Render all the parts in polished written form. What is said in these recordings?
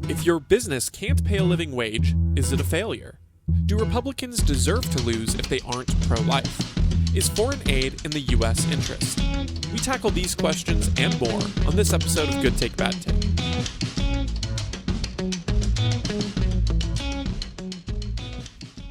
If your business can't pay a living wage, is it a failure? Do Republicans deserve to lose if they aren't pro-life? Is foreign aid in the U.S. interest? We tackle these questions and more on this episode of Good Take, Bad Take.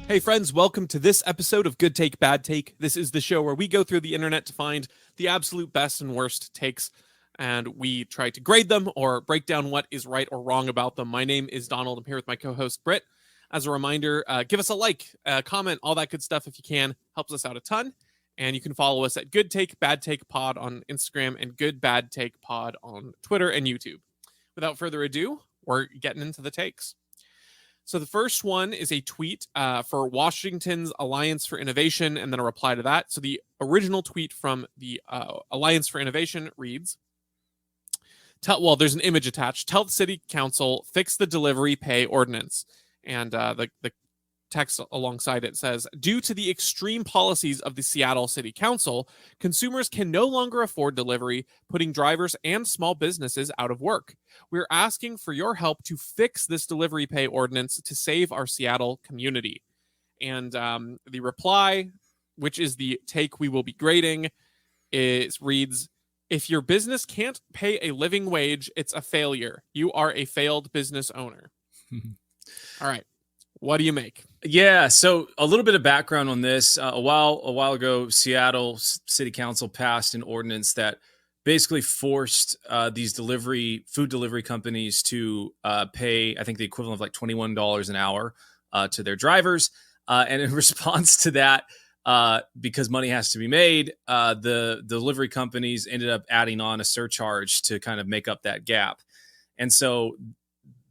Hey friends, welcome to this episode of Good Take, Bad Take. This is the show where we go through the internet to find the absolute best and worst takes, and we try to grade them or break down what is right or wrong about them. My name is Donald. I'm here with my co-host, Britt. As a reminder, give us a like, comment, all that good stuff if you can. Helps us out a ton. And you can follow us at Good Take, Bad Take Pod on Instagram and Good Bad Take Pod on Twitter and YouTube. Without further ado, we're getting into the takes. So the first one is a tweet for Washington's Alliance for Innovation, and then a reply to that. So the original tweet from the Alliance for Innovation reads, there's an image attached. Tell the city council, fix the delivery pay ordinance. And the text alongside it says, due to the extreme policies of the Seattle City Council, consumers can no longer afford delivery, putting drivers and small businesses out of work. We're asking for your help to fix this delivery pay ordinance to save our Seattle community. And the reply, which is the take we will be grading, reads, if your business can't pay a living wage, it's a failure. You are a failed business owner. All right. What do you make? Yeah, so a little bit of background on this. A while ago, Seattle City Council passed an ordinance that basically forced these food delivery companies to pay, I think, the equivalent of like $21 an hour to their drivers. And in response to that, because money has to be made, the delivery companies ended up adding on a surcharge to kind of make up that gap. And so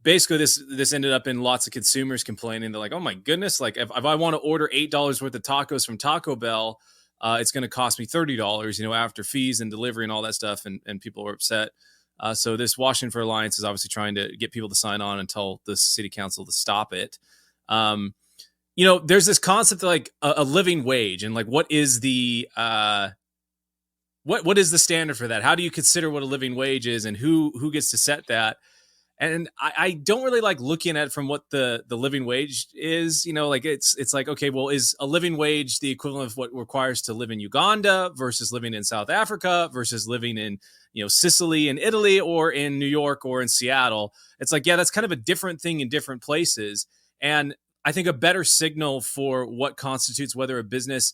basically this ended up in lots of consumers complaining. They're like, oh my goodness, like if I want to order $8 worth of tacos from Taco Bell, it's going to cost me $30, after fees and delivery and all that stuff. And people were upset. So this Washington for Alliance is obviously trying to get people to sign on and tell the city council to stop it. There's this concept of like a living wage, and like, what is the what is the standard for that? How do you consider what a living wage is, and who gets to set that? And I don't really like looking at it from what the living wage is, like it's like, okay, well, is a living wage the equivalent of what requires to live in Uganda versus living in South Africa versus living in, Sicily and Italy or in New York or in Seattle? It's like, yeah, that's kind of a different thing in different places. And I think a better signal for what constitutes whether a business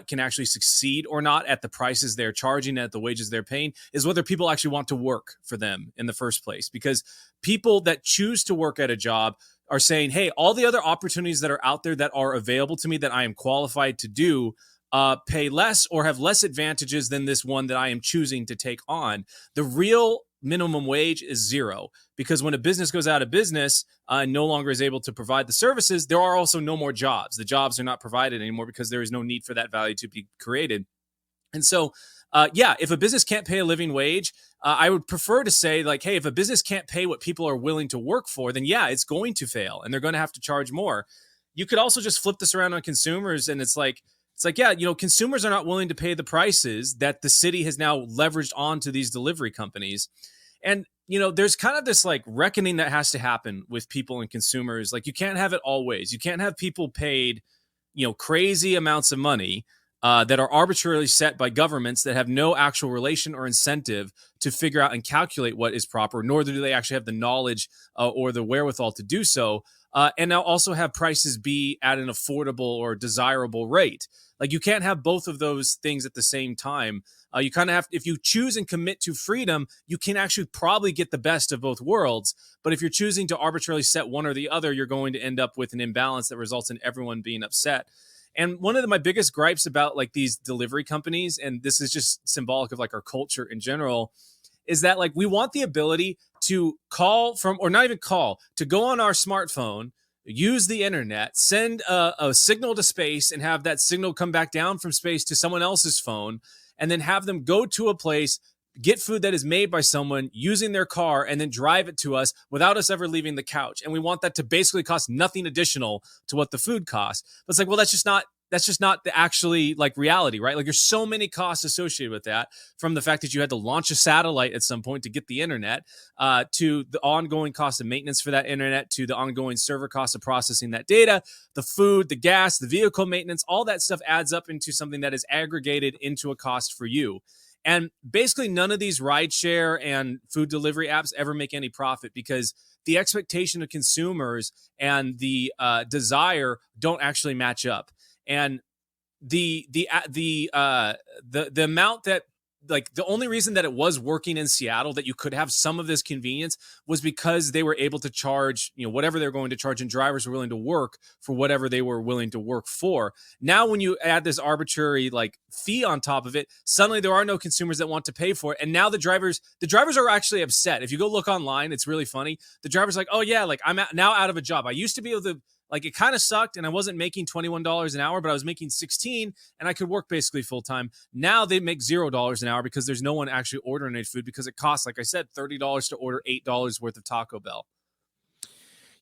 can actually succeed or not at the prices they're charging, at the wages they're paying, is whether people actually want to work for them in the first place. Because people that choose to work at a job are saying, hey, all the other opportunities that are out there that are available to me that I am qualified to do pay less or have less advantages than this one that I am choosing to take on. The real minimum wage is zero, because when a business goes out of business and no longer is able to provide the services, there are also no more jobs. The jobs are not provided anymore because there is no need for that value to be created. And so, if a business can't pay a living wage, I would prefer to say like, hey, if a business can't pay what people are willing to work for, then yeah, it's going to fail and they're going to have to charge more. You could also just flip this around on consumers, and it's like, yeah, consumers are not willing to pay the prices that the city has now leveraged onto these delivery companies. And, there's kind of this like reckoning that has to happen with people and consumers. Like, you can't have it all ways. You can't have people paid, crazy amounts of money that are arbitrarily set by governments that have no actual relation or incentive to figure out and calculate what is proper, nor do they actually have the knowledge or the wherewithal to do so. And now also have prices be at an affordable or desirable rate. Like, you can't have both of those things at the same time. You kind of have, if you choose and commit to freedom, you can actually probably get the best of both worlds. But if you're choosing to arbitrarily set one or the other, you're going to end up with an imbalance that results in everyone being upset. And one of my biggest gripes about like these delivery companies, and this is just symbolic of like our culture in general, is that like we want the ability to call from, or not even call, to go on our smartphone, use the internet, send a signal to space, and have that signal come back down from space to someone else's phone, and then have them go to a place, get food that is made by someone using their car, and then drive it to us without us ever leaving the couch. And we want that to basically cost nothing additional to what the food costs. But it's like, well, that's just not that's just not the actually like reality, right? Like there's so many costs associated with that, from the fact that you had to launch a satellite at some point to get the internet, to the ongoing cost of maintenance for that internet, to the ongoing server cost of processing that data, the food, the gas, the vehicle maintenance, all that stuff adds up into something that is aggregated into a cost for you. And basically, none of these rideshare and food delivery apps ever make any profit, because the expectation of consumers and the desire don't actually match up. And the amount that, like, the only reason that it was working in Seattle, that you could have some of this convenience, was because they were able to charge, whatever they're going to charge, and drivers were willing to work for whatever they were willing to work for. Now, when you add this arbitrary like fee on top of it, suddenly there are no consumers that want to pay for it. And now the drivers are actually upset. If you go look online, it's really funny. The driver's like, oh yeah, like I'm now out of a job. I used to be able to, like, it kind of sucked, and I wasn't making $21 an hour, but I was making 16, and I could work basically full time. Now they make $0 an hour because there's no one actually ordering any food, because it costs, like I said, $30 to order $8 worth of Taco Bell.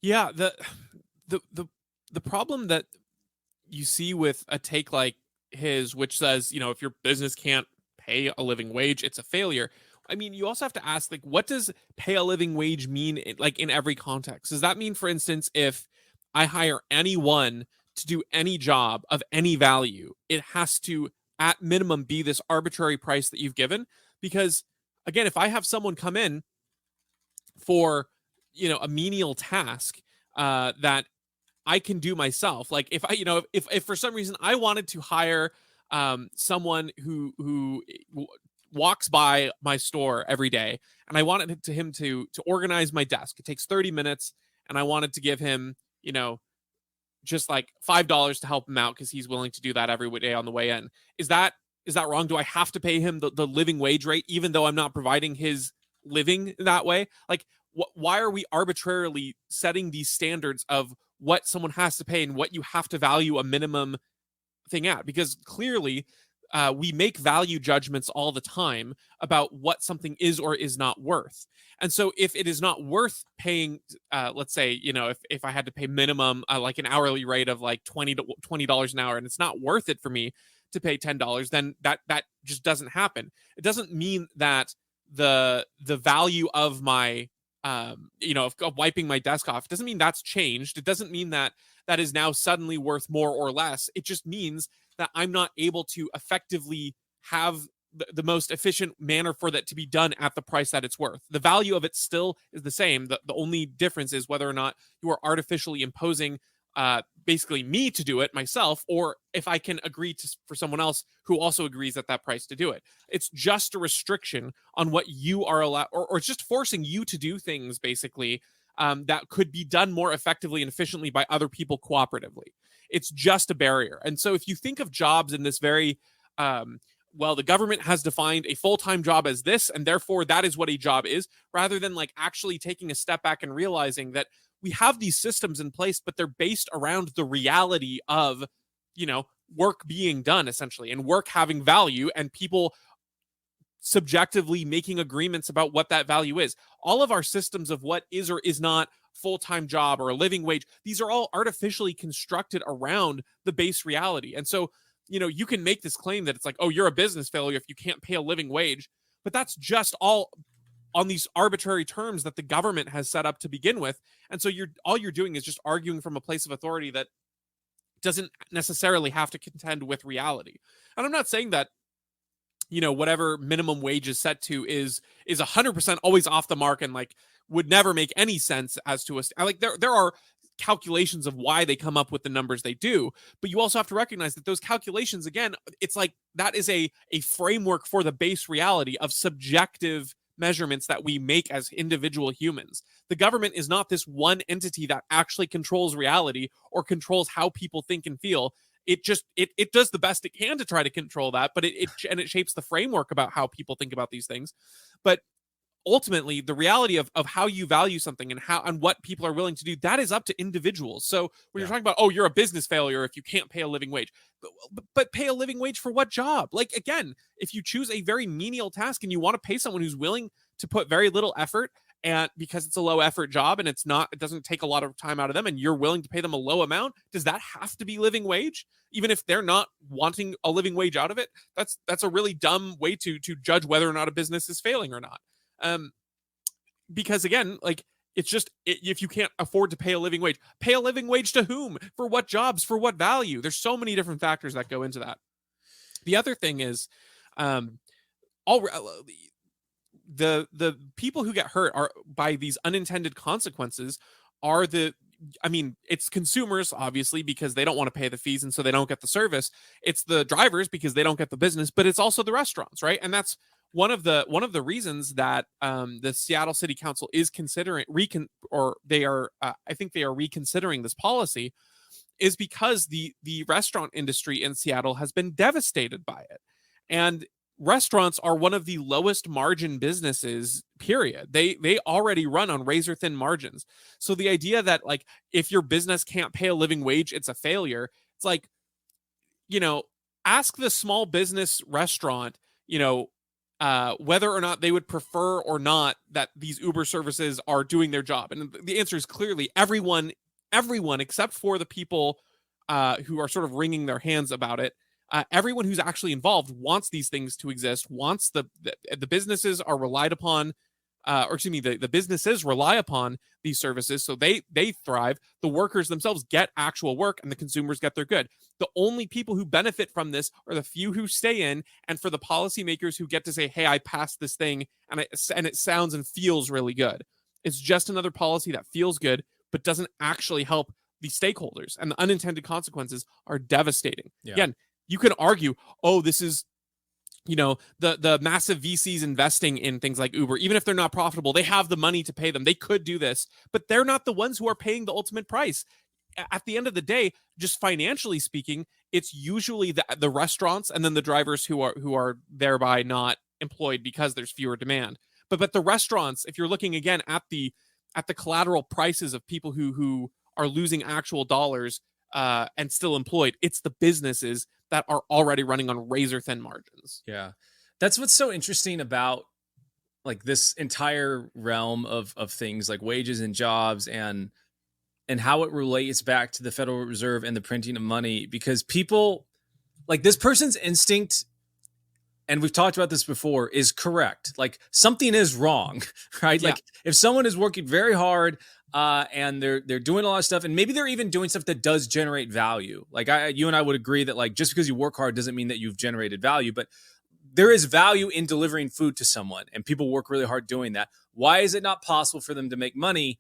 Yeah, the problem that you see with a take like his, which says, if your business can't pay a living wage, it's a failure. I mean, you also have to ask, like, what does pay a living wage mean, in every context? Does that mean, for instance, if I hire anyone to do any job of any value, it has to, at minimum, be this arbitrary price that you've given? Because, again, if I have someone come in for, a menial task that I can do myself, like if I, if for some reason I wanted to hire someone who walks by my store every day, and I wanted him to organize my desk. It takes 30 minutes, and I wanted to give him, just like $5 to help him out because he's willing to do that every day on the way in. Is that wrong? Do I have to pay him the living wage rate, even though I'm not providing his living that way? Like, why are we arbitrarily setting these standards of what someone has to pay and what you have to value a minimum thing at? Because clearly, we make value judgments all the time about what something is or is not worth. And so if it is not worth paying, let's say, if I had to pay minimum, like an hourly rate of like $20 an hour, and it's not worth it for me to pay $10, then that just doesn't happen. It doesn't mean that the value of my, of wiping my desk off, it doesn't mean that's changed. It doesn't mean that is now suddenly worth more or less. It just means that I'm not able to effectively have the most efficient manner for that to be done at the price that it's worth. The value of it still is the same. The only difference is whether or not you are artificially imposing basically me to do it myself, or if I can agree for someone else who also agrees at that price to do it. It's just a restriction on what you are allowed, or it's just forcing you to do things basically that could be done more effectively and efficiently by other people cooperatively. It's just a barrier. And so if you think of jobs in this very, well, the government has defined a full-time job as this, and therefore that is what a job is, rather than like actually taking a step back and realizing that we have these systems in place, but they're based around the reality of, work being done essentially, and work having value, and people subjectively making agreements about what that value is. All of our systems of what is or is not full-time job or a living wage, these are all artificially constructed around the base reality. And so, you can make this claim that it's like, oh, you're a business failure if you can't pay a living wage, but that's just all on these arbitrary terms that the government has set up to begin with. And so all you're doing is just arguing from a place of authority that doesn't necessarily have to contend with reality. And I'm not saying that whatever minimum wage is set to is 100% always off the mark and like would never make any sense as to us. Like there are calculations of why they come up with the numbers they do, but you also have to recognize that those calculations, again, it's like that is a framework for the base reality of subjective measurements that we make as individual humans. The government is not this one entity that actually controls reality or controls how people think and feel. It just it does the best it can to try to control that, but it shapes the framework about how people think about these things. But ultimately, the reality of how you value something and what people are willing to do, that is up to individuals. So when you're talking about, oh, you're a business failure if you can't pay a living wage, but pay a living wage for what job? Like, again, if you choose a very menial task and you want to pay someone who's willing to put very little effort and because it's a low effort job and it doesn't take a lot of time out of them, and you're willing to pay them a low amount, does that have to be living wage? Even if they're not wanting a living wage out of it, that's a really dumb way to judge whether or not a business is failing or not. Because again, like, it's just, if you can't afford to pay a living wage to whom, for what jobs, for what value? There's so many different factors that go into that. The other thing is, all the people who get hurt are by these unintended consequences are it's consumers, obviously, because they don't want to pay the fees and so they don't get the service. It's the drivers because they don't get the business, but it's also the restaurants, right? And that's one of the reasons that the Seattle City Council is considering I think they are reconsidering this policy, is because the restaurant industry in Seattle has been devastated by it. And restaurants are one of the lowest margin businesses, period. They already run on razor thin margins. So the idea that, like, if your business can't pay a living wage, it's a failure. It's like, ask the small business restaurant, whether or not they would prefer or not that these Uber services are doing their job. And the answer is clearly everyone except for the people who are sort of wringing their hands about it. Everyone who's actually involved wants these things to exist, wants the businesses are relied upon, the businesses rely upon these services, so they thrive. The workers themselves get actual work, and the consumers get their good. The only people who benefit from this are the few who stay in, and for the policymakers who get to say, "Hey, I passed this thing, and it sounds and feels really good." It's just another policy that feels good, but doesn't actually help the stakeholders, and the unintended consequences are devastating. Yeah. Again, you can argue, oh, this is, the massive VCs investing in things like Uber. Even if they're not profitable, they have the money to pay them. They could do this, but they're not the ones who are paying the ultimate price. At the end of the day, just financially speaking, it's usually the restaurants and then the drivers who are thereby not employed because there's fewer demand. But the restaurants, if you're looking again at the collateral prices of people who are losing actual dollars and still employed, it's the businesses that are already running on razor thin margins. Yeah. That's what's so interesting about, like, this entire realm of things like wages and jobs and how it relates back to the Federal Reserve and the printing of money, because people, like, this person's instinct, and we've talked about this before, is correct. Like, something is wrong, right? Yeah. Like, if someone is working very hard and they're doing a lot of stuff, and maybe they're even doing stuff that does generate value. Like, you and I would agree that, like, just because you work hard doesn't mean that you've generated value, but there is value in delivering food to someone, and people work really hard doing that. Why is it not possible for them to make money?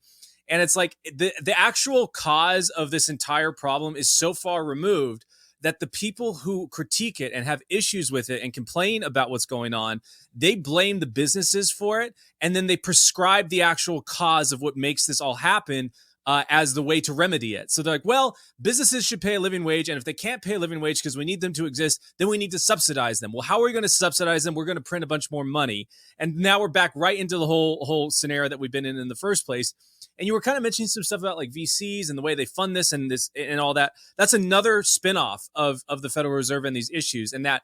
And it's like the actual cause of this entire problem is so far removed that the people who critique it and have issues with it and complain about what's going on, they blame the businesses for it, and then they prescribe the actual cause of what makes this all happen as the way to remedy it. So they're like, well, businesses should pay a living wage, and if they can't pay a living wage because we need them to exist, then we need to subsidize them. Well, how are we going to subsidize them? We're going to print a bunch more money. And now we're back right into the whole scenario that we've been in the first place. And you were kind of mentioning some stuff about, like, VCs and the way they fund this and all that. That's another spinoff of the Federal Reserve and these issues, and that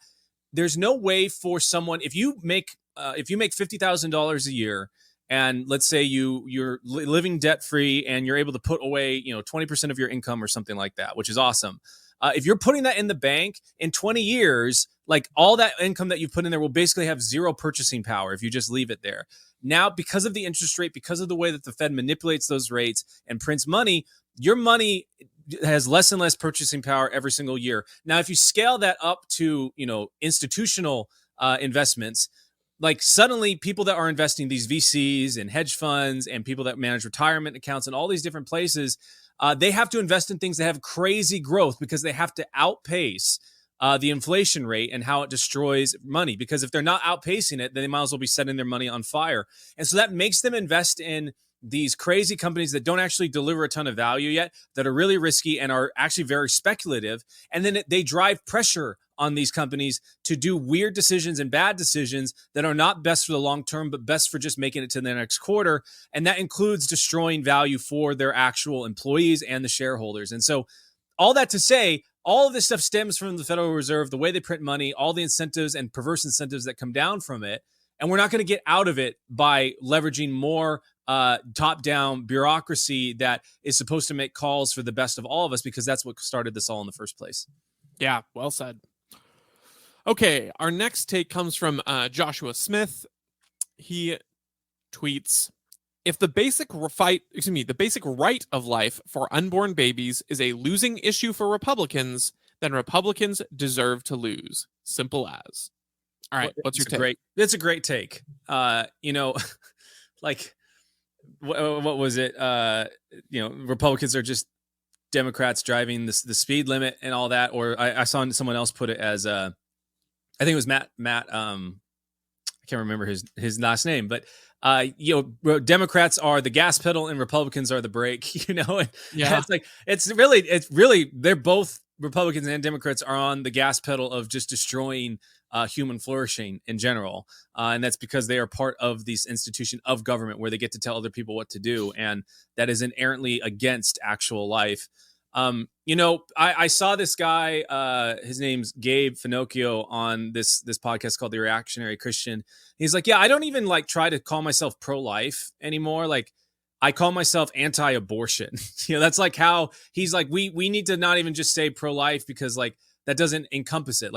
there's no way for someone, if you make $50,000 a year, and let's say you're living debt free and you're able to put away 20% of your income or something like that, which is awesome. If you're putting that in the bank in 20 years, like, all that income that you put in there will basically have zero purchasing power if you just leave it there. Now, because of the interest rate, because of the way that the Fed manipulates those rates and prints money, your money has less and less purchasing power every single year. Now, if you scale that up to, institutional investments, like, suddenly people that are investing, these VCs and hedge funds and people that manage retirement accounts and all these different places, they have to invest in things that have crazy growth because they have to outpace the inflation rate and how it destroys money. Because if they're not outpacing it, then they might as well be setting their money on fire. And so that makes them invest in these crazy companies that don't actually deliver a ton of value yet, that are really risky and are actually very speculative. And then they drive pressure on these companies to do weird decisions and bad decisions that are not best for the long term, but best for just making it to the next quarter. And that includes destroying value for their actual employees and the shareholders. And so all that to say, all of this stuff stems from the Federal Reserve, the way they print money, all the incentives and perverse incentives that come down from it. And we're not going to get out of it by leveraging more top-down bureaucracy that is supposed to make calls for the best of all of us, because that's what started this all in the first place. Yeah, well said. Okay, our next take comes from Joshua Smith. He tweets, if the basic the basic right of life for unborn babies is a losing issue for Republicans, then Republicans deserve to lose. Simple as. All right, what's your take? That's a great take. Like, what was it? Republicans are just Democrats driving the speed limit and all that. Or I saw someone else put it as I think it was Matt. I can't remember his last name, but Democrats are the gas pedal and Republicans are the brake. And Yeah. it's really they're both, Republicans and Democrats are on the gas pedal of just destroying human flourishing in general, and that's because they are part of this institution of government where they get to tell other people what to do, and that is inherently against actual life. I saw this guy, his name's Gabe Finocchio, on this podcast called The Reactionary Christian. He's like, yeah, I don't even try to call myself pro-life anymore. Like, I call myself anti-abortion. That's how he's like, we need to not even just say pro-life, because that doesn't encompass it.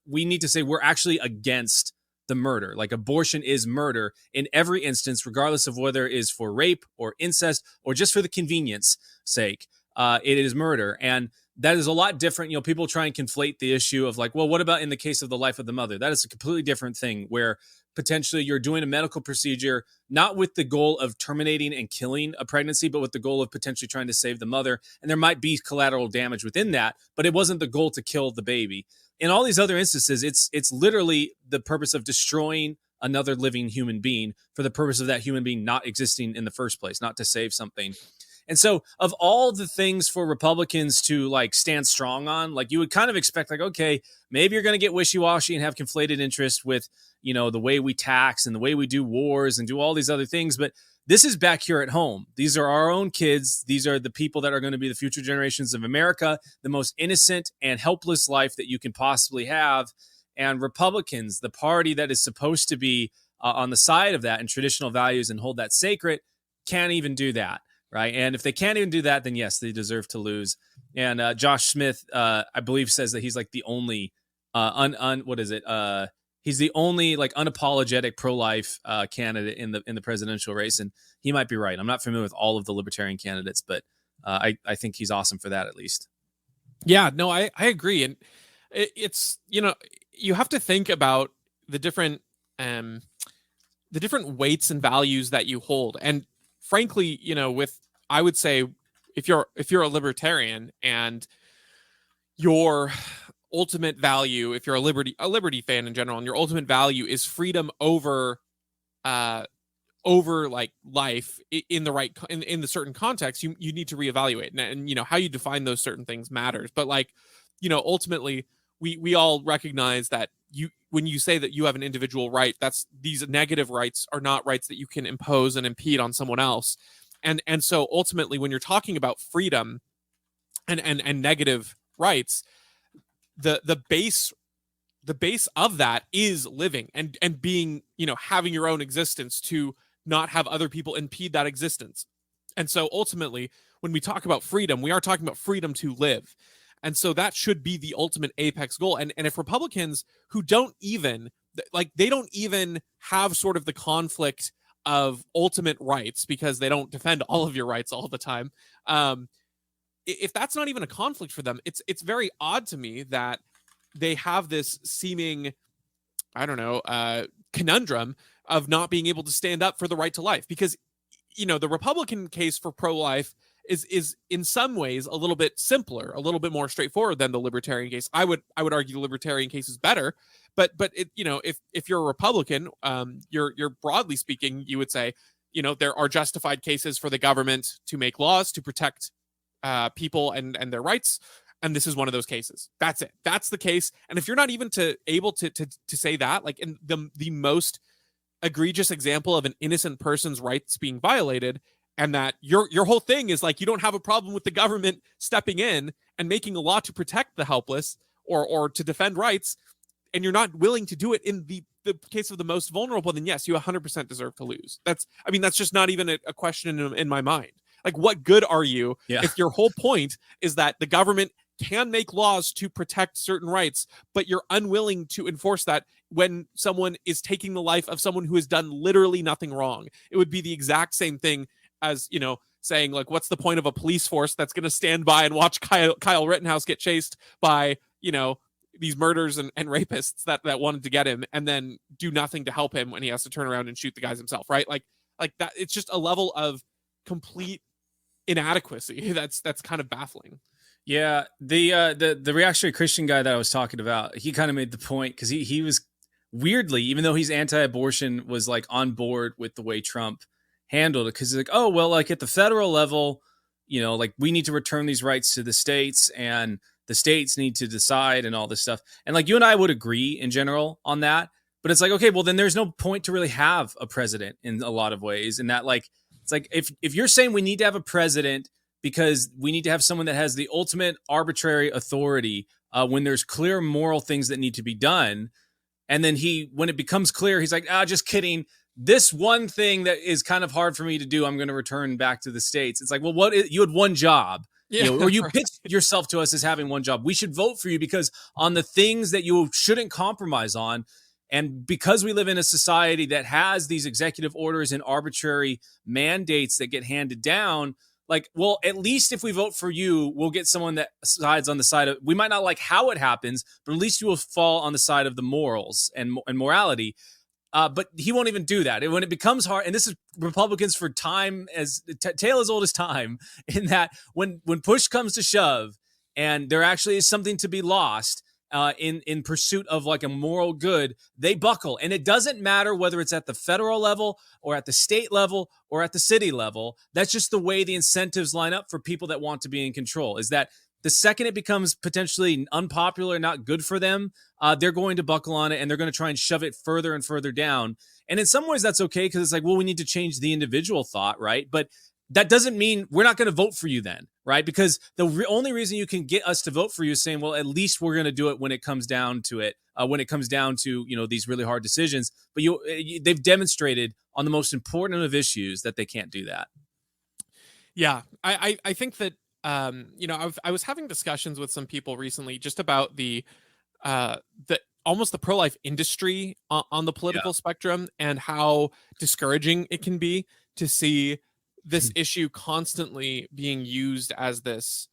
We need to say we're actually against the murder. Abortion is murder in every instance, regardless of whether it is for rape or incest or just for the convenience sake. It is murder. And that is a lot different. People try and conflate the issue of well, what about in the case of the life of the mother? That is a completely different thing, where potentially you're doing a medical procedure, not with the goal of terminating and killing a pregnancy, but with the goal of potentially trying to save the mother. And there might be collateral damage within that, but it wasn't the goal to kill the baby. In all these other instances, it's literally the purpose of destroying another living human being for the purpose of that human being not existing in the first place, not to save something. And so of all the things for Republicans to stand strong on, you would kind of expect okay, maybe you're going to get wishy-washy and have conflated interest with, the way we tax and the way we do wars and do all these other things. But this is back here at home. These are our own kids. These are the people that are going to be the future generations of America, the most innocent and helpless life that you can possibly have. And Republicans, the party that is supposed to be on the side of that and traditional values and hold that sacred, can't even do that. Right. And if they can't even do that, then yes, they deserve to lose. And Josh Smith, I believe, says that he's the only he's the only unapologetic pro-life candidate in the presidential race. And he might be right. I'm not familiar with all of the libertarian candidates, but I think he's awesome for that, at least. Yeah, no, I agree. And it's, you have to think about the different weights and values that you hold. And frankly, I would say if you're a libertarian and your ultimate value, if you're a liberty fan in general, and your ultimate value is freedom over life in the certain context, you need to reevaluate. And how you define those certain things matters. But ultimately we all recognize that when you say that you have an individual right, these negative rights are not rights that you can impose and impede on someone else. And so ultimately, when you're talking about freedom and negative rights, the base of that is living and being, having your own existence, to not have other people impede that existence. And so ultimately, when we talk about freedom, we are talking about freedom to live. And so that should be the ultimate apex goal. And if Republicans who don't even have sort of the conflict of ultimate rights, because they don't defend all of your rights all the time, if that's not even a conflict for them, it's very odd to me that they have this seeming, conundrum of not being able to stand up for the right to life. Because the Republican case for pro-life is in some ways a little bit simpler, a little bit more straightforward than the libertarian case. I would argue the libertarian case is better, but it, if you're a Republican, you're broadly speaking, you would say, there are justified cases for the government to make laws to protect people and their rights, and this is one of those cases. That's it. That's the case. And if you're not even able to say that, in the most egregious example of an innocent person's rights being violated, and that your whole thing is you don't have a problem with the government stepping in and making a law to protect the helpless or to defend rights, and you're not willing to do it in the case of the most vulnerable, then yes, you 100% deserve to lose. That's just not even a question in my mind. Like, what good are you if your whole point is that the government can make laws to protect certain rights, but you're unwilling to enforce that when someone is taking the life of someone who has done literally nothing wrong? It would be the exact same thing as, saying, like, what's the point of a police force that's going to stand by and watch Kyle Rittenhouse get chased by, these murders and rapists that wanted to get him, and then do nothing to help him when he has to turn around and shoot the guys himself, right? Like that. It's just a level of complete inadequacy that's kind of baffling. Yeah, the reactionary Christian guy that I was talking about, he kind of made the point, because he was weirdly, even though he's anti-abortion, was like on board with the way Trump handled it, because he's like, oh well, like at the federal level, like we need to return these rights to the states, and the states need to decide, and all this stuff. And like you and I would agree in general on that, but it's like, okay, well then there's no point to really have a president in a lot of ways. And that, like, it's like if you're saying we need to have a president because we need to have someone that has the ultimate arbitrary authority when there's clear moral things that need to be done, and then when it becomes clear, he's like, just kidding. This one thing that is kind of hard for me to do, I'm going to return back to the states. It's like, well, you had one job. Yeah, or you pitched yourself to us as having one job. We should vote for you because on the things that you shouldn't compromise on, and because we live in a society that has these executive orders and arbitrary mandates that get handed down, like, well, at least if we vote for you, we'll get someone that sides on the side of, we might not like how it happens, but at least you will fall on the side of the morals and morality. But he won't even do that. And when it becomes hard, and this is Republicans for time as tale as old as time, in that when push comes to shove, and there actually is something to be lost in pursuit of like a moral good, they buckle. And it doesn't matter whether it's at the federal level or at the state level or at the city level. That's just the way the incentives line up for people that want to be in control, is that the second it becomes potentially unpopular, not good for them, they're going to buckle on it, and they're going to try and shove it further and further down. And in some ways that's okay, because it's like, well, we need to change the individual thought, right? But that doesn't mean we're not going to vote for you then, right? Because the only reason you can get us to vote for you is saying, well, at least we're going to do it when it comes down to it, when it comes down to, these really hard decisions. But they've demonstrated on the most important of issues that they can't do that. Yeah, I think that, I was having discussions with some people recently just about the almost the pro-life industry on the political spectrum, and how discouraging it can be to see this issue constantly being used as this.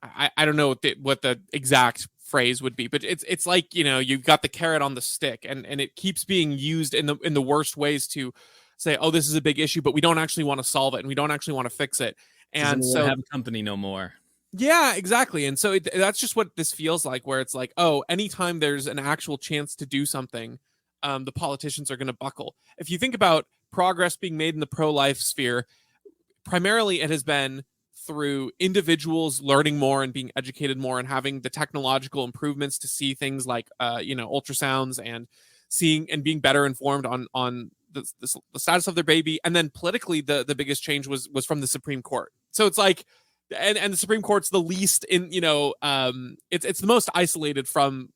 I don't know what the exact phrase would be, but it's like, you've got the carrot on the stick, and it keeps being used in the worst ways to say, oh, this is a big issue, but we don't actually want to solve it, and we don't actually want to fix it. And so have company no more. Yeah, exactly. And so that's just what this feels like, where it's like, oh, anytime there's an actual chance to do something, the politicians are going to buckle. If you think about progress being made in the pro-life sphere, primarily it has been through individuals learning more and being educated more, and having the technological improvements to see things like, ultrasounds, and seeing and being better informed on the status of their baby. And then politically, the biggest change was from the Supreme Court. So it's like, and the Supreme Court's the least in, it's the most isolated from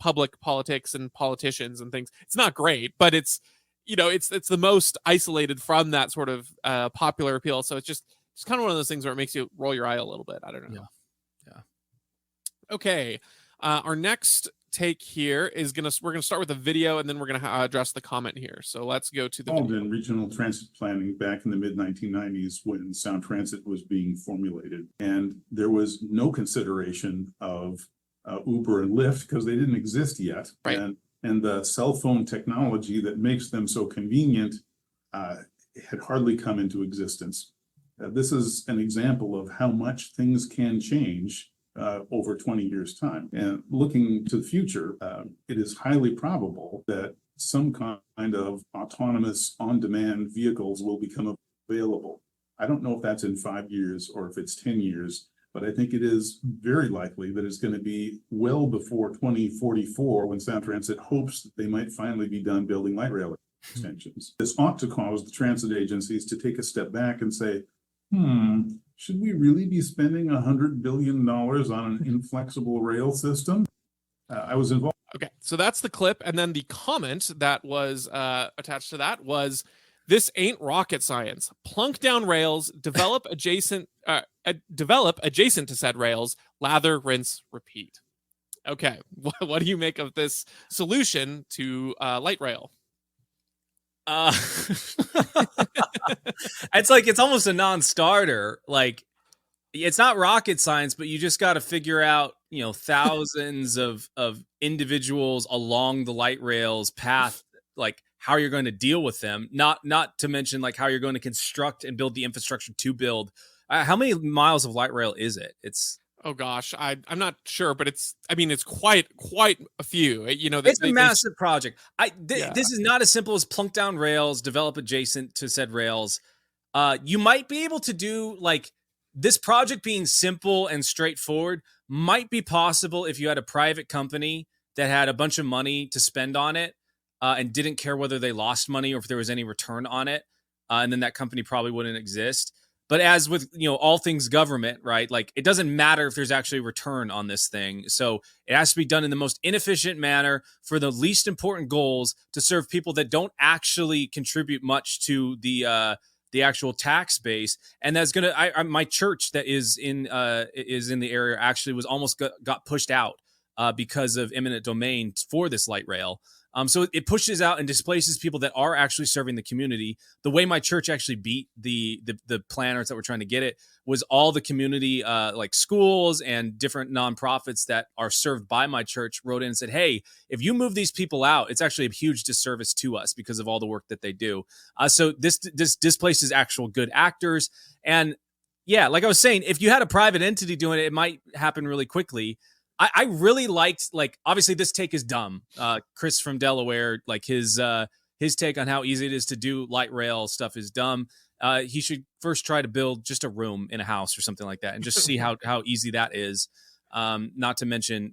public politics and politicians and things. It's not great, but it's the most isolated from that sort of popular appeal. So it's kind of one of those things where it makes you roll your eye a little bit. I don't know. Yeah. Okay. Our next take here is we're gonna start with a video, and then we're gonna address the comment here. So let's go to the video. In regional transit planning back in the mid 1990s, when Sound Transit was being formulated, and there was no consideration of Uber and Lyft because they didn't exist yet, right? And the cell phone technology that makes them so convenient had hardly come into existence. This is an example of how much things can change over 20 years' time. And looking to the future, it is highly probable that some kind of autonomous on-demand vehicles will become available. I don't know if that's in 5 years or if it's 10 years, but I think it is very likely that it's going to be well before 2044, when Sound Transit hopes that they might finally be done building light rail extensions. This ought to cause the transit agencies to take a step back and say, should we really be spending $100 billion on an inflexible rail system? I was involved. Okay, so that's the clip, and then the comment that was attached to that was, "This ain't rocket science. Plunk down rails, develop adjacent to said rails, lather, rinse, repeat." Okay, what do you make of this solution to light rail? Uh, it's almost a non-starter. Like, it's not rocket science, but you just got to figure out, thousands of individuals along the light rails path, like how you're going to deal with them. Not to mention like how you're going to construct and build the infrastructure to build. How many miles of light rail is it? It's Oh gosh, I'm not sure, but it's quite a few. It's a massive project. Yeah. This is not as simple as plunk down rails, develop adjacent to said rails. You might be able to do like this project being simple and straightforward might be possible if you had a private company that had a bunch of money to spend on it and didn't care whether they lost money or if there was any return on it. And then that company probably wouldn't exist. But as with, all things government, right? Like it doesn't matter if there's actually a return on this thing. So it has to be done in the most inefficient manner for the least important goals to serve people that don't actually contribute much to the actual tax base. And that's going to, my church that is in the area actually was almost got pushed out because of eminent domain for this light rail. So it pushes out and displaces people that are actually serving the community. The way my church actually beat the planners that were trying to get it was all the community, like schools and different nonprofits that are served by my church wrote in and said, "Hey, if you move these people out, it's actually a huge disservice to us because of all the work that they do." So this displaces actual good actors. And yeah, like I was saying, if you had a private entity doing it, it might happen really quickly. I really liked, like, obviously this take is dumb. Chris from Delaware, like his take on how easy it is to do light rail stuff is dumb. He should first try to build just a room in a house or something like that and just see how easy that is. Not to mention,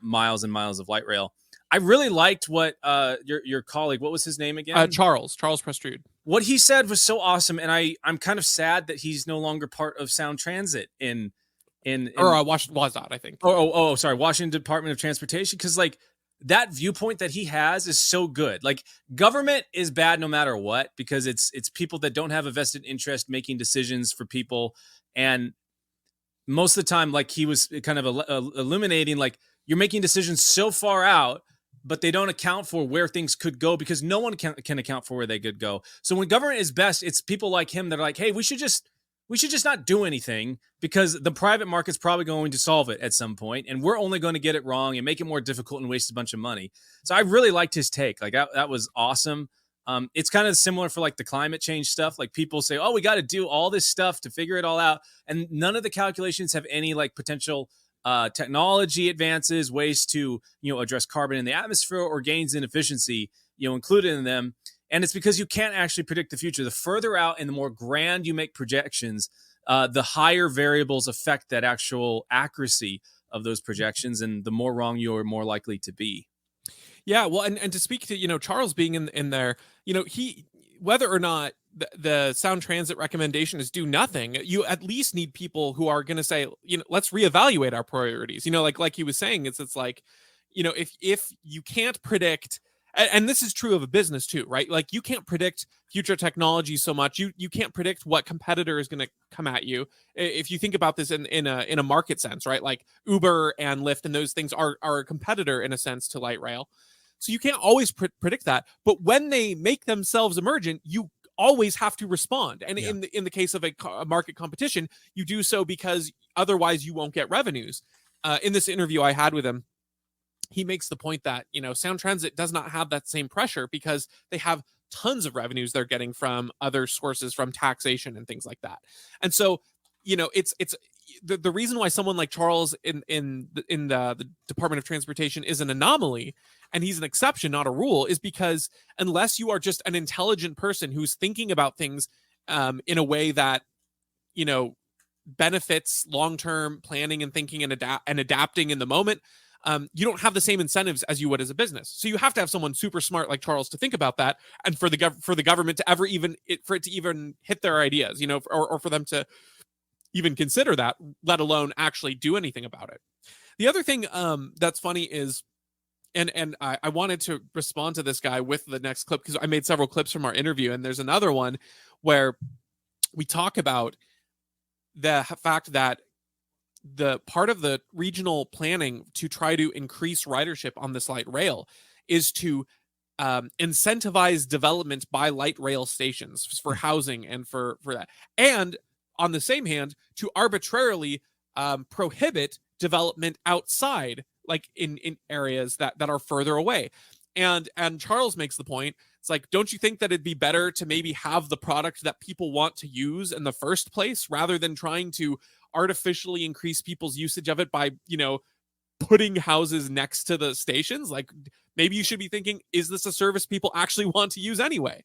miles and miles of light rail. I really liked what your colleague, what was his name again? Charles Prestrude. What he said was so awesome, and I'm kind of sad that he's no longer part of Sound Transit WashDOT, I think. Sorry, Washington Department of Transportation, because like that viewpoint that he has is so good. Like government is bad no matter what, because it's people that don't have a vested interest making decisions for people, and most of the time, like he was kind of illuminating, like you're making decisions so far out, but they don't account for where things could go because no one can account for where they could go. So when government is best, it's people like him that are like, hey, we should just not do anything because the private market's probably going to solve it at some point, and we're only going to get it wrong and make it more difficult and waste a bunch of money. So I really liked his take. Like that was awesome. It's kind of similar for like the climate change stuff. Like people say, oh, we got to do all this stuff to figure it all out. And none of the calculations have any like potential technology advances, ways to, address carbon in the atmosphere or gains in efficiency, included in them. And it's because you can't actually predict the future. The further out and the more grand you make projections, the higher variables affect that actual accuracy of those projections, and the more wrong you are more likely to be. Yeah, well, and to speak to, Charles being in there, he, whether or not the Sound Transit recommendation is do nothing, you at least need people who are going to say, let's reevaluate our priorities. Like he was saying, it's like, if you can't predict, and this is true of a business too, right? Like you can't predict future technology so much. You can't predict what competitor is going to come at you. If you think about this in a market sense, right? Like Uber and Lyft and those things are a competitor in a sense to light rail. So you can't always predict that. But when they make themselves emergent, you always have to respond. And in the case of a market competition, you do so because otherwise you won't get revenues. In this interview I had with him, he makes the point that, Sound Transit does not have that same pressure because they have tons of revenues they're getting from other sources, from taxation and things like that. And so, it's the reason why someone like Charles in the Department of Transportation is an anomaly and he's an exception, not a rule, is because unless you are just an intelligent person who's thinking about things in a way that, benefits long-term planning and thinking and adapting in the moment, you don't have the same incentives as you would as a business. So you have to have someone super smart like Charles to think about that, and for the government to ever even hit their ideas, or for them to even consider that, let alone actually do anything about it. The other thing that's funny is and I wanted to respond to this guy with the next clip because I made several clips from our interview, and there's another one where we talk about the fact that the part of the regional planning to try to increase ridership on this light rail is to incentivize development by light rail stations for housing and for that, and on the same hand to arbitrarily prohibit development outside, like in areas that are further away. And Charles makes the point, it's like, don't you think that it'd be better to maybe have the product that people want to use in the first place rather than trying to artificially increase people's usage of it by, putting houses next to the stations? Like, maybe you should be thinking, is this a service people actually want to use anyway?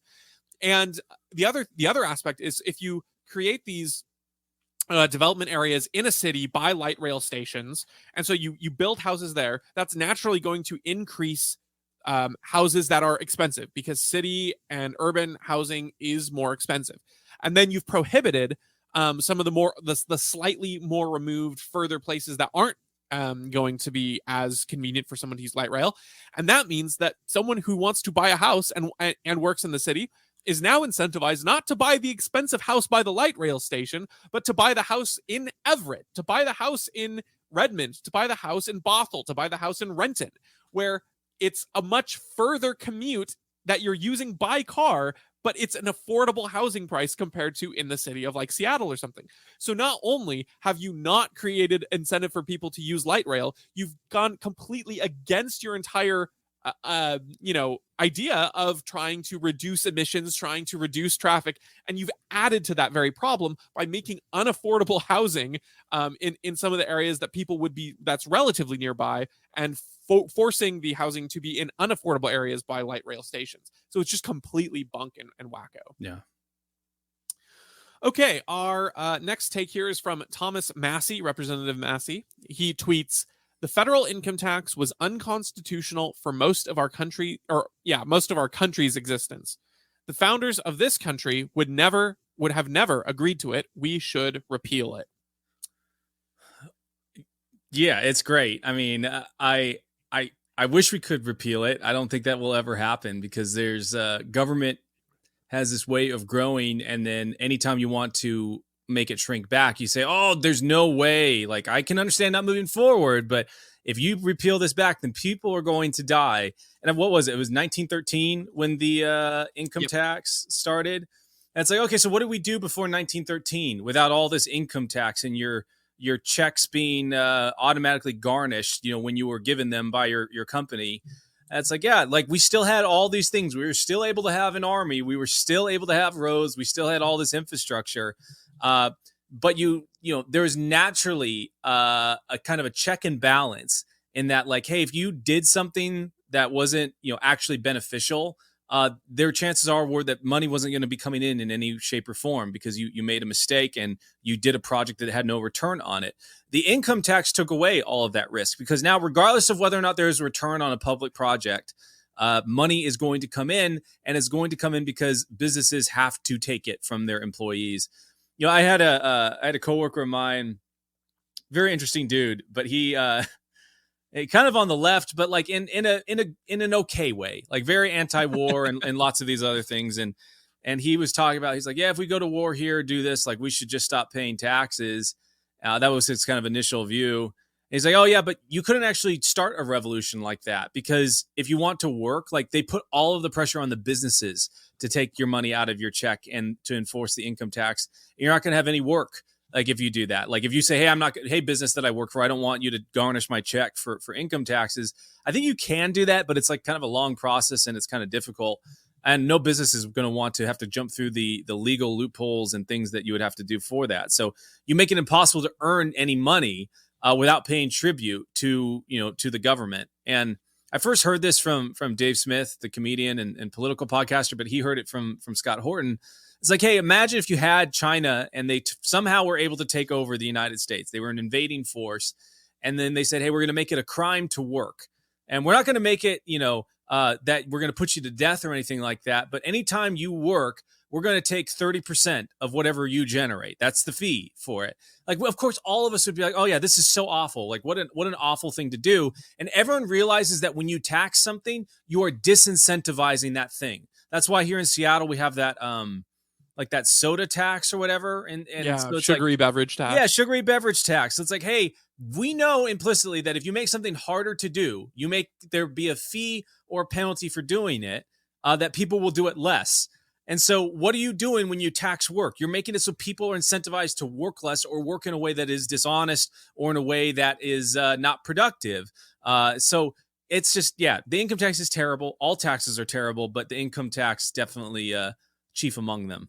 And the other aspect is, if you create these development areas in a city by light rail stations, and so you build houses there, that's naturally going to increase houses that are expensive, because city and urban housing is more expensive. And then you've prohibited some of the slightly more removed further places that aren't going to be as convenient for someone to use light rail. And that means that someone who wants to buy a house and works in the city is now incentivized not to buy the expensive house by the light rail station, but to buy the house in Everett, to buy the house in Redmond, to buy the house in Bothell, to buy the house in Renton, where it's a much further commute that you're using by car, but it's an affordable housing price compared to in the city of like Seattle or something. So not only have you not created incentive for people to use light rail, you've gone completely against your entire idea of trying to reduce emissions, trying to reduce traffic, and you've added to that very problem by making unaffordable housing in some of the areas that people would be, that's relatively nearby, and forcing the housing to be in unaffordable areas by light rail stations. So it's just completely bunk and wacko. Yeah. Okay, our next take here is from Thomas Massey, Representative Massey. He tweets, "The federal income tax was unconstitutional for most of our country's existence. The founders of this country would have never agreed to it. We should repeal it." Yeah, it's great. I mean, I wish we could repeal it. I don't think that will ever happen, because there's government has this way of growing, and then anytime you want to make it shrink back, you say, "Oh, there's no way." Like, I can understand not moving forward, but if you repeal this back, then people are going to die. And what was it? It was 1913 when the income tax started. And it's like, okay, so what did we do before 1913 without all this income tax and your checks being automatically garnished, when you were given them by your company? And it's like, yeah, like, we still had all these things. We were still able to have an army. We were still able to have roads. We still had all this infrastructure. But there was naturally a kind of a check and balance in that, like, hey, if you did something that wasn't, actually beneficial, their chances were that money wasn't going to be coming in any shape or form, because you made a mistake and you did a project that had no return on it. The income tax took away all of that risk, because now, regardless of whether or not there's a return on a public project, money is going to come in, and it's going to come in because businesses have to take it from their employees. I had a coworker of mine, very interesting dude, but he kind of on the left, but like in an okay way, like very anti-war and lots of these other things. And he was talking about, he's like, yeah, if we go to war here, do this, like, we should just stop paying taxes. That was his kind of initial view. And he's like, oh yeah, but you couldn't actually start a revolution like that, because if you want to work, like, they put all of the pressure on the businesses to take your money out of your check and to enforce the income tax. You're not going to have any work. Like, if you do that, like, if you say, hey, business that I work for, I don't want you to garnish my check for income taxes. I think you can do that, but it's like kind of a long process, and it's kind of difficult. And no business is going to want to have to jump through the legal loopholes and things that you would have to do for that. So you make it impossible to earn any money without paying tribute to the government. And I first heard this from Dave Smith, the comedian and political podcaster, but he heard it from Scott Horton. It's like, hey, imagine if you had China and they somehow were able to take over the United States. They were an invading force. And then they said, hey, we're going to make it a crime to work. And we're not going to make it, that we're going to put you to death or anything like that. But anytime you work, we're going to take 30% of whatever you generate. That's the fee for it. Like, of course, all of us would be like, oh yeah, this is so awful. Like what an awful thing to do. And everyone realizes that when you tax something, you are disincentivizing that thing. That's why here in Seattle, we have that, like that soda tax or whatever. And so it's sugary like, beverage tax. yeah, sugary beverage tax. So it's like, hey, we know implicitly that if you make something harder to do, there be a fee or penalty for doing it, that people will do it less. And so what are you doing when you tax work? You're making it so people are incentivized to work less or work in a way that is dishonest or in a way that is not productive. So it's just, yeah, the income tax is terrible. All taxes are terrible, but the income tax definitely chief among them.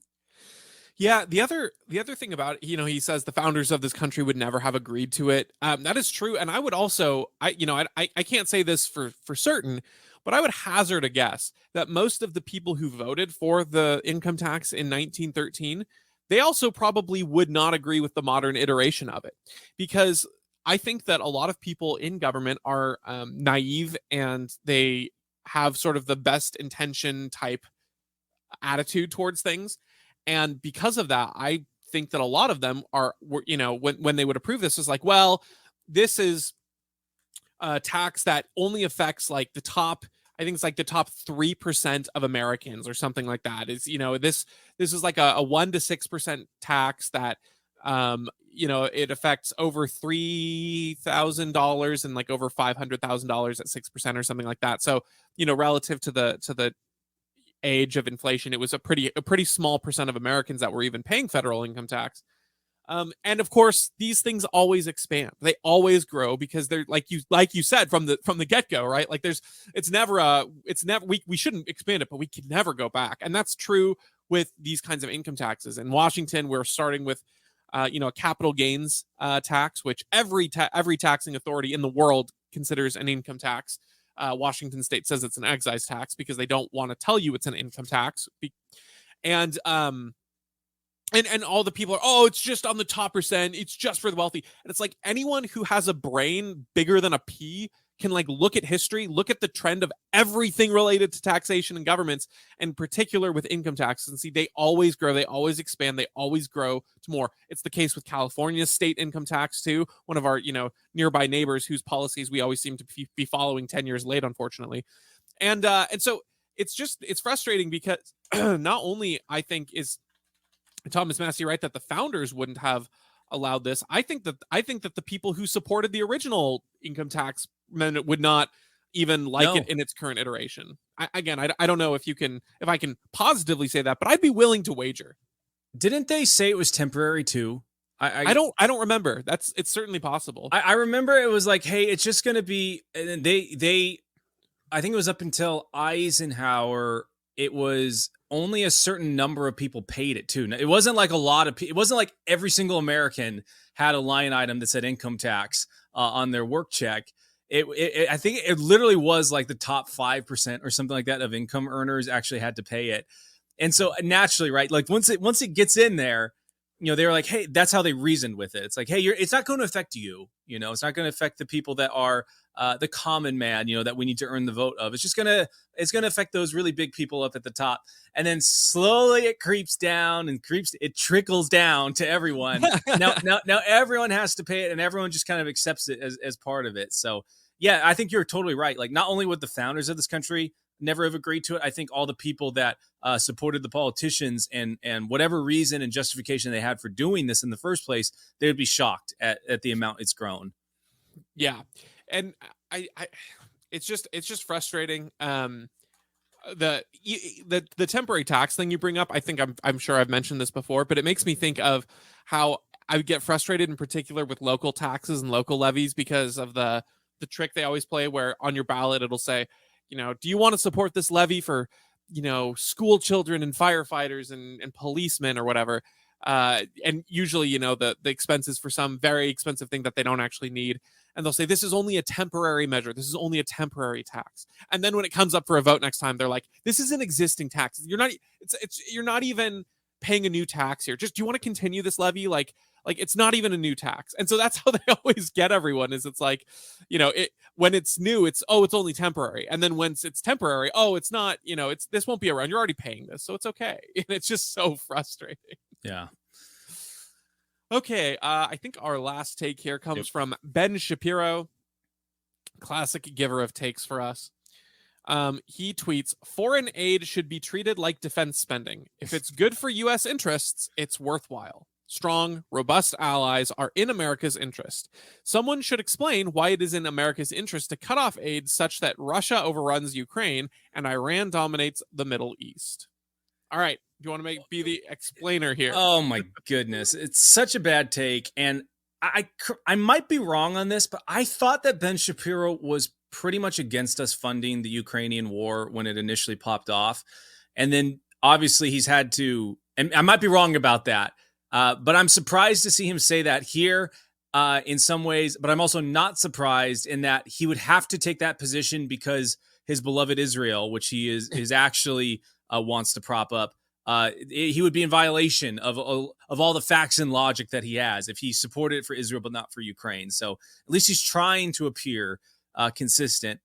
Yeah, the other thing about it, he says the founders of this country would never have agreed to it. That is true, and I would also, I can't say this for certain, but I would hazard a guess that most of the people who voted for the income tax in 1913, they also probably would not agree with the modern iteration of it, because I think that a lot of people in government are naive and they have sort of the best intention type attitude towards things. And because of that, I think that a lot of them when they would approve this, is like, well, this is a tax that only affects like the top, I think it's like the top 3% of Americans or something like that. Is, this is like a 1 to 6% tax that, it affects over $3,000 and like over $500,000 at 6% or something like that. So, relative to the age of inflation, it was a pretty small percent of Americans that were even paying federal income tax. And of course, these things always expand. They always grow because they're like you said from the get-go, right? Like we shouldn't expand it, but we can never go back. And that's true with these kinds of income taxes. In Washington, we're starting with a capital gains tax, which every taxing authority in the world considers an income tax. Washington State says it's an excise tax because they don't want to tell you it's an income tax. And all the people are, oh, it's just on the top percent. It's just for the wealthy. And it's like anyone who has a brain bigger than a pea can like look at history, look at the trend of everything related to taxation and governments, in particular with income taxes, and see they always grow, they always expand, they always grow to more. It's the case with California's state income tax too, one of our nearby neighbors whose policies we always seem to be following 10 years late, unfortunately. And so it's frustrating because not only I think is Thomas Massey right that the founders wouldn't have allowed this. I think that the people who supported the original income tax amendment would not even like it in its current iteration. I don't know if I can positively say that, but I'd be willing to wager. Didn't they say it was temporary too? I don't remember. It's certainly possible. I remember it was like, hey, it's just going to be, and they I think it was up until Eisenhower, it was only a certain number of people paid it too. It wasn't like a lot of people. It wasn't like every single American had a line item that said income tax on their work check. I think it literally was like the top 5% or something like that of income earners actually had to pay it. And so naturally, right, like once it gets in there, they were like, hey, that's how they reasoned with it. It's like, hey, it's not going to affect you. It's not going to affect the people that are the common man, that we need to earn the vote of. It's going to affect those really big people up at the top. And then slowly it creeps down it trickles down to everyone. Now everyone has to pay it, and everyone just kind of accepts it as part of it. So yeah, I think you're totally right. Like not only would the founders of this country never have agreed to it, I think all the people that supported the politicians and whatever reason and justification they had for doing this in the first place, they would be shocked at the amount it's grown. Yeah. And I it's just frustrating. The temporary tax thing you bring up, I think I'm sure I've mentioned this before, but it makes me think of how I would get frustrated in particular with local taxes and local levies because of the trick they always play where on your ballot it'll say, do you want to support this levy for, school children and firefighters and policemen or whatever? And usually, the expenses for some very expensive thing that they don't actually need. And they'll say, this is only a temporary measure. This is only a temporary tax. And then when it comes up for a vote next time, they're like, this is an existing tax. You're not even paying a new tax here. Just, do you want to continue this levy? Like, like it's not even a new tax. And so that's how they always get everyone is it's like, when it's new, it's only temporary. And then once it's temporary, it's not, this won't be around. You're already paying this, so it's okay. And it's just so frustrating. Yeah. Okay, I think our last take here comes from Ben Shapiro, classic giver of takes for us. He tweets, foreign aid should be treated like defense spending. If it's good for U.S. interests, it's worthwhile. Strong, robust allies are in America's interest. Someone should explain why it is in America's interest to cut off aid such that Russia overruns Ukraine and Iran dominates the Middle East. All right, do you want to be the explainer here? Oh my goodness, it's such a bad take, and I might be wrong on this, but I thought that Ben Shapiro was pretty much against us funding the Ukrainian war when it initially popped off. And then obviously he's had to, and I might be wrong about that, but I'm surprised to see him say that here in some ways, but I'm also not surprised in that he would have to take that position because his beloved Israel, which he is actually wants to prop up, he would be in violation of all the facts and logic that he has if he supported it for Israel but not for Ukraine. So at least he's trying to appear consistent.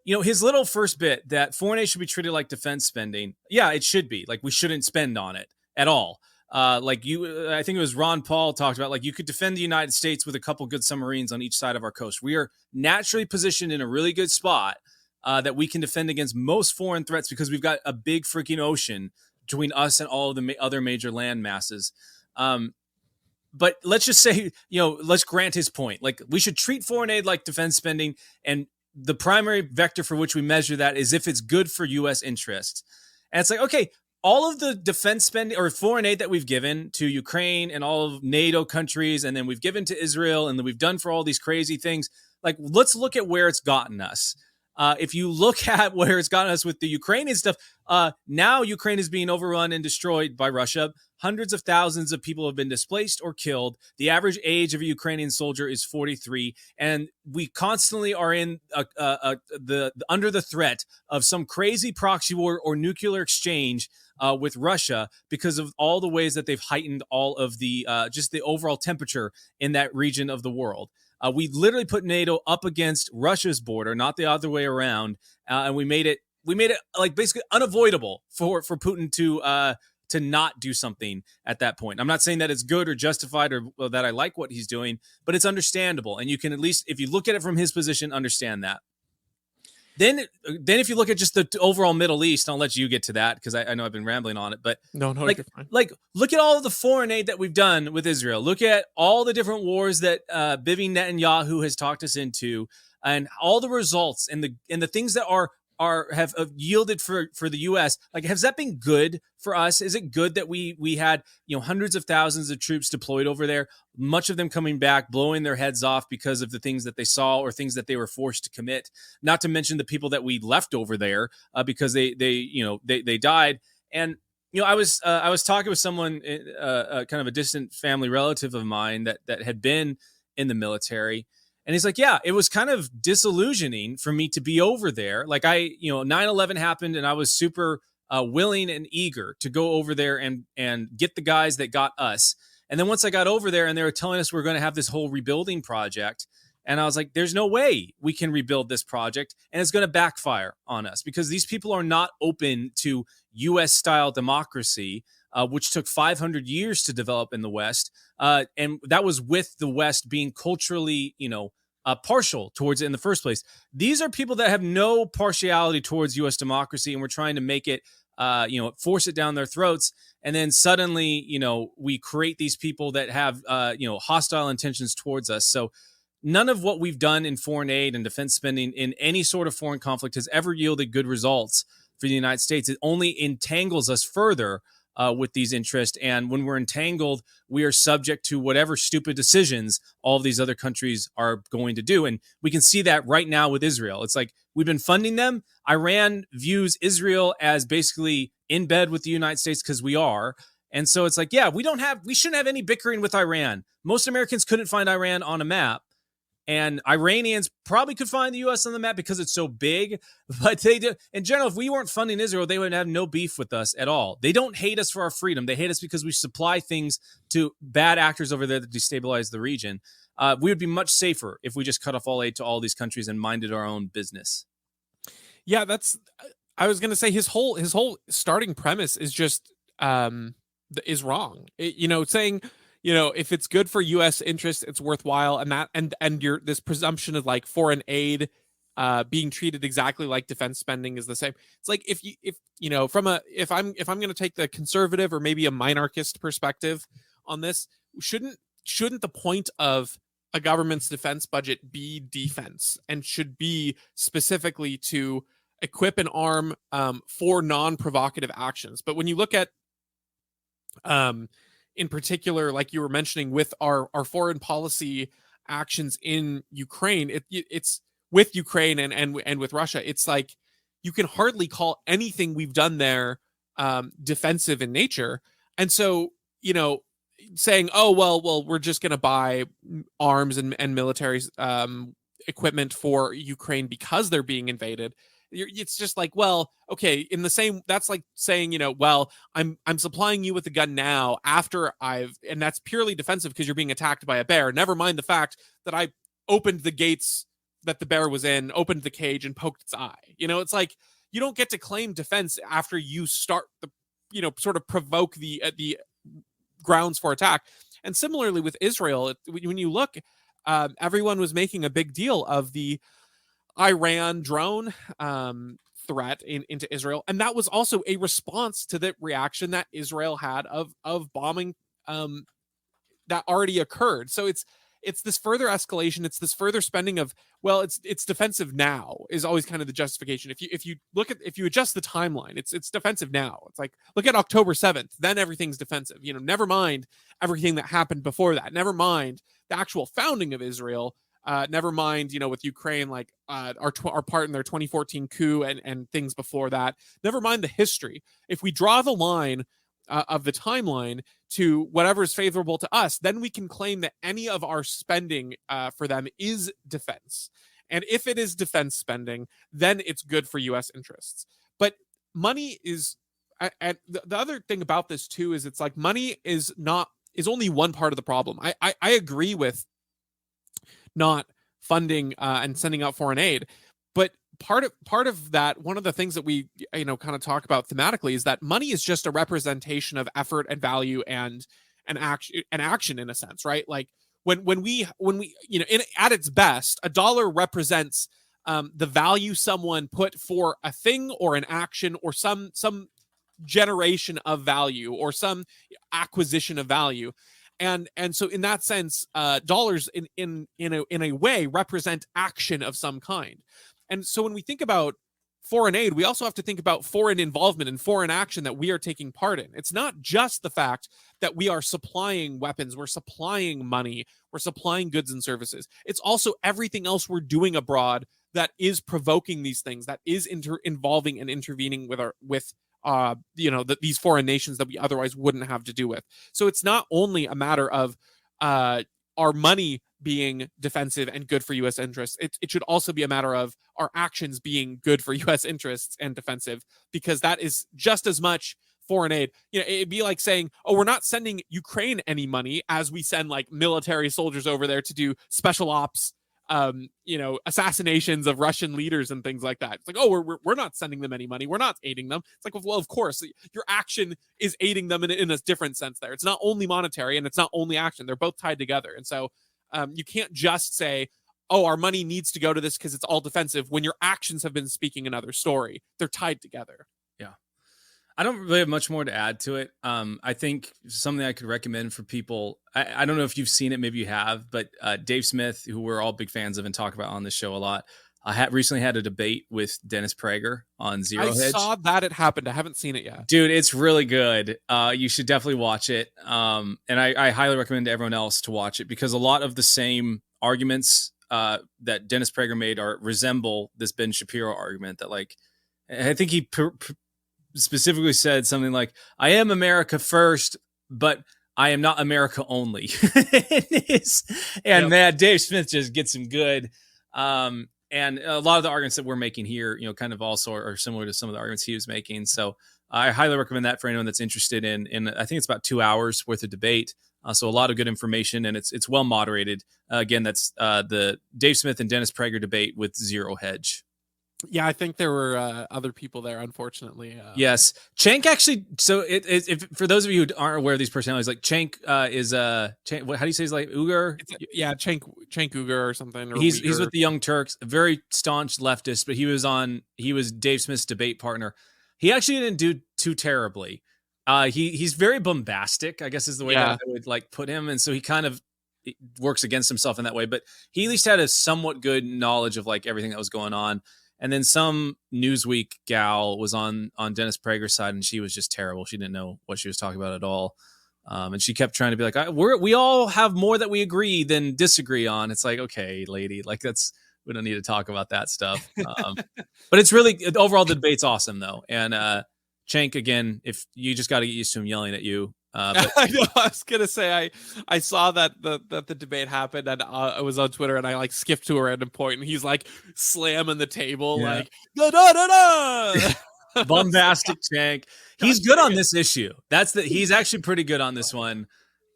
His little first bit that foreign aid should be treated like defense spending. Yeah, it should be. Like, we shouldn't spend on it at all. I think it was Ron Paul talked about, like, you could defend the United States with a couple good submarines on each side of our coast. We are naturally positioned in a really good spot that we can defend against most foreign threats because we've got a big freaking ocean between us and all of the other major land masses. But let's just say, let's grant his point. Like, we should treat foreign aid like defense spending, and the primary vector for which we measure that is if it's good for U.S. interests. And it's like, okay, all of the defense spending or foreign aid that we've given to Ukraine and all of NATO countries, and then we've given to Israel, and then we've done for all these crazy things, like, let's look at where it's gotten us. If you look at where it's gotten us with the Ukrainian stuff, now Ukraine is being overrun and destroyed by Russia. Hundreds of thousands of people have been displaced or killed. The average age of a Ukrainian soldier is 43, and we constantly are in under the threat of some crazy proxy war or nuclear exchange with Russia because of all the ways that they've heightened all of the just the overall temperature in that region of the world. We literally put NATO up against Russia's border, not the other way around, and we made it like basically unavoidable for Putin to not do something at that point. I'm not saying that it's good or justified or that I like what he's doing, but it's understandable, and you can at least, if you look at it from his position, understand that. Then if you look at just the overall Middle East, I'll let you get to that because I know I've been rambling on it, but no, like, you're fine. Like, look at all of the foreign aid that we've done with Israel. Look at all the different wars that Bibi Netanyahu has talked us into, and all the results and the things that have yielded for the U.S. Like, has that been good for us? Is it good that we had hundreds of thousands of troops deployed over there, much of them coming back, blowing their heads off because of the things that they saw or things that they were forced to commit? Not to mention the people that we left over there because they died. And I was talking with someone, kind of a distant family relative of mine that had been in the military. And he's like, yeah, it was kind of disillusioning for me to be over there. Like 9/11 happened and I was super willing and eager to go over there and get the guys that got us. And then once I got over there and they were telling us we're going to have this whole rebuilding project. And I was like, there's no way we can rebuild this project. And it's going to backfire on us because these people are not open to U.S. style democracy, which took 500 years to develop in the West. And that was with the West being culturally, partial towards it in the first place. These are people that have no partiality towards U.S. democracy, and we're trying to make it, force it down their throats. And then suddenly, we create these people that have, hostile intentions towards us. So none of what we've done in foreign aid and defense spending in any sort of foreign conflict has ever yielded good results for the United States. It only entangles us further with these interests. And when we're entangled, we are subject to whatever stupid decisions all of these other countries are going to do. And we can see that right now with Israel. It's like we've been funding them. Iran views Israel as basically in bed with the United States because we are. And so it's like, yeah, we shouldn't have any bickering with Iran. Most Americans couldn't find Iran on a map. And Iranians probably could find the U.S. on the map because it's so big, but they do. In general, if we weren't funding Israel, they would have no beef with us at all. They don't hate us for our freedom. They hate us because we supply things to bad actors over there that destabilize the region. We would be much safer if we just cut off all aid to all these countries and minded our own business. Yeah, that's. I was gonna say his whole starting premise is just is wrong. Saying if it's good for U.S. interests, it's worthwhile, and your this presumption of like foreign aid being treated exactly like defense spending is the same. It's like if I'm going to take the conservative or maybe a minarchist perspective on this, shouldn't the point of a government's defense budget be defense, and should be specifically to equip and arm for non-provocative actions? But when you look at in particular, like you were mentioning with our foreign policy actions in Ukraine, it's with Ukraine and with Russia, it's like you can hardly call anything we've done there defensive in nature. And so, saying, oh, well, we're just going to buy arms and military equipment for Ukraine because they're being invaded. It's just like, well, okay, in the same, that's like saying, well, I'm supplying you with a gun now after and that's purely defensive because you're being attacked by a bear. Never mind the fact that I opened the gates that the bear was in, opened the cage and poked its eye. It's like, you don't get to claim defense after you start sort of provoke the grounds for attack. And similarly with Israel, when you look, everyone was making a big deal of the Iran drone threat into Israel, and that was also a response to the reaction that Israel had of bombing that already occurred. So it's this further escalation. It's this further spending of, well, it's defensive now is always kind of the justification. If you adjust the timeline, it's defensive now. It's like, look at October 7th, then everything's defensive. Never mind everything that happened before that. Never mind the actual founding of Israel. Never mind, with Ukraine, like our part in their 2014 coup and things before that. Never mind the history. If we draw the line of the timeline to whatever is favorable to us, then we can claim that any of our spending for them is defense. And if it is defense spending, then it's good for U.S. interests. But money is, and the other thing about this too is it's like money is only one part of the problem. I agree with not funding and sending out foreign aid, but part of that, one of the things that we kind of talk about thematically is that money is just a representation of effort and value and action in a sense, right? Like when we at its best, a dollar represents the value someone put for a thing or an action or some generation of value or some acquisition of value. And so in that sense, dollars in a way represent action of some kind. And so when we think about foreign aid, we also have to think about foreign involvement and foreign action that we are taking part in. It's not just the fact that we are supplying weapons, we're supplying money, we're supplying goods and services. It's also everything else we're doing abroad that is provoking these things, that is involving and intervening with these foreign nations that we otherwise wouldn't have to do with. So it's not only a matter of our money being defensive and good for U.S. interests. It should also be a matter of our actions being good for U.S. interests and defensive, because that is just as much foreign aid. It'd be like saying, oh, we're not sending Ukraine any money as we send like military soldiers over there to do special ops, assassinations of Russian leaders and things like that. It's like, oh, we're not sending them any money. We're not aiding them. It's like, well, of course, your action is aiding them in a different sense there. It's not only monetary and it's not only action. They're both tied together. And so you can't just say, oh, our money needs to go to this because it's all defensive when your actions have been speaking another story. They're tied together. Yeah. I don't really have much more to add to it. I think something I could recommend for people, I don't know if you've seen it, maybe you have, but Dave Smith, who we're all big fans of and talk about on this show a lot, recently had a debate with Dennis Prager on Zero Hedge. I saw that it happened. I haven't seen it yet. Dude, it's really good. You should definitely watch it. And I highly recommend to everyone else to watch it, because a lot of the same arguments that Dennis Prager made resemble this Ben Shapiro argument that, like, I think he specifically said something like, I am America first, but I am not America only. And man, Dave Smith just gets him good. And a lot of the arguments that we're making here, kind of also are similar to some of the arguments he was making. So I highly recommend that for anyone that's interested in I think it's about 2 hours worth of debate. So a lot of good information, and it's well moderated. Again, that's the Dave Smith and Dennis Prager debate with zero hedge. Yeah, I think there were other people there, unfortunately. Yes, Cenk actually. So if for those of you who aren't aware of these personalities, like Cenk is Cenk, how do you say his like Uyghur? Cenk Uyghur or something. Or he's with the Young Turks, a very staunch leftist, but he was Dave Smith's debate partner. He actually didn't do too terribly. He's very bombastic, I guess is the way that I would like put him, and so he kind of works against himself in that way. But he at least had a somewhat good knowledge of like everything that was going on. And then some Newsweek gal was on Dennis Prager's side, and she was just terrible. She didn't know what she was talking about at all. And she kept trying to be like, we all have more that we agree than disagree on. It's like, okay, lady, like we don't need to talk about that stuff. But it's really, overall, the debate's awesome though. And Cenk, again, if you just got to get used to him yelling at you. But I know. I was gonna say I saw that the debate happened, and I was on Twitter, and I like skipped to a random point, and he's like slamming the table, like da da da da. Bombastic Cenk. He's good on this issue. He's actually pretty good on this one.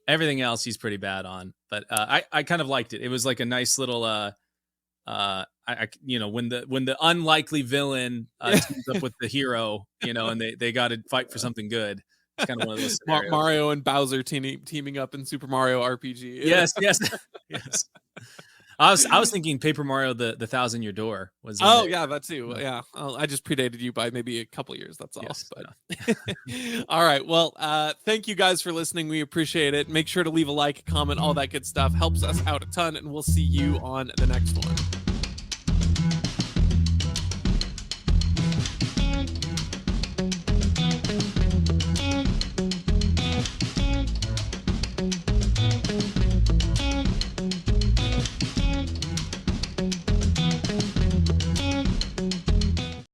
Everything else he's pretty bad on. But I kind of liked it. It was like a nice little when the unlikely villain teams up with the hero, and they got to fight for something good. It's kind of one of those scenarios. Mario and Bowser teaming up in Super Mario RPG. Yes. I was thinking Paper Mario the 1,000-Year Door was. Yeah, that too. Yeah, I just predated you by maybe a couple years. That's all. Yes, but all right. Well, thank you guys for listening. We appreciate it. Make sure to leave a like, comment, all that good stuff. Helps us out a ton, and we'll see you on the next one.